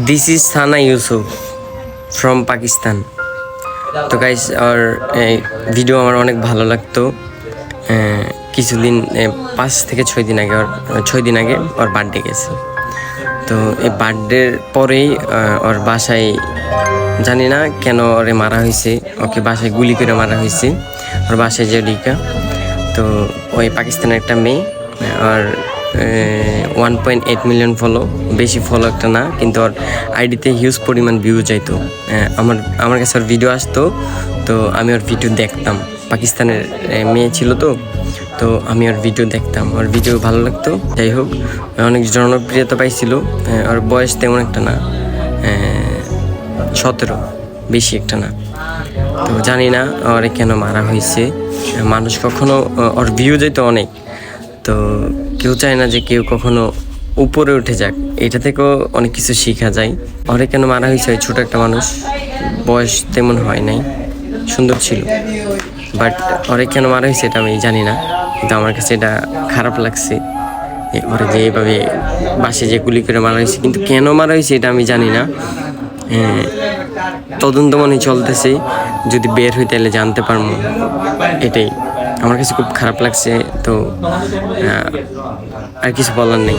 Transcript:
This is Sana Yusuf from Pakistan. তো guys আর এই video আমার অনেক ভালো লাগতো। কিছুদিন 5 থেকে 6 দিন আগে 6 দিন আগে ওর বার্থডে গেছে। তো এই বার্থডের পরেই ওর বাসায় জানি না কেন ওরে মারা হয়েছে, ওকে বাসায় গুলি করে মারা হয়েছে। ওর বাসায় যে ডিকা, তো ওই পাকিস্তানের একটা মেয়ে, আর 1.8 মিলিয়ন ফলো, বেশি ফলো একটা না, কিন্তু ওর আইডিতে হিউজ পরিমাণ ভিউ যাইতো। আমার কাছে ওর ভিডিও আসতো, তো আমি ওর ভিডিও দেখতাম। পাকিস্তানের মেয়ে ছিল, তো আমি ওর ভিডিও দেখতাম, ওর ভিডিও ভালো লাগতো। যাই হোক, অনেক জনপ্রিয়তা পাইছিল। ওর বয়স তেমন একটা না, 17, বেশি একটা না। তো জানি না ওরে কেন মারা হয়েছে। মানুষ কখনো ওর ভিউ যেত অনেক, তো কেউ চায় না যে কেউ কখনো উপরে উঠে যাক। এটা থেকেও অনেক কিছু শেখা যায়। ওরে কেন মারা হয়েছে, ওই ছোটো একটা মানুষ, বয়স তেমন হয় নাই, সুন্দর ছিল। বাট ওরে কেন মারা হয়েছে এটা আমি জানি না, কিন্তু আমার কাছে এটা খারাপ লাগছে। ওরে যে এইভাবে বাসে যে গুলি করে মারা হয়েছে, কিন্তু কেন মারা হয়েছে এটা আমি জানি না। তদন্ত মনে চলতেছে, যদি বের হই তাহলে জানতে পারবো। এটাই আমার কাছে খুব খারাপ লাগছে। তো আর কিছু বলার নেই।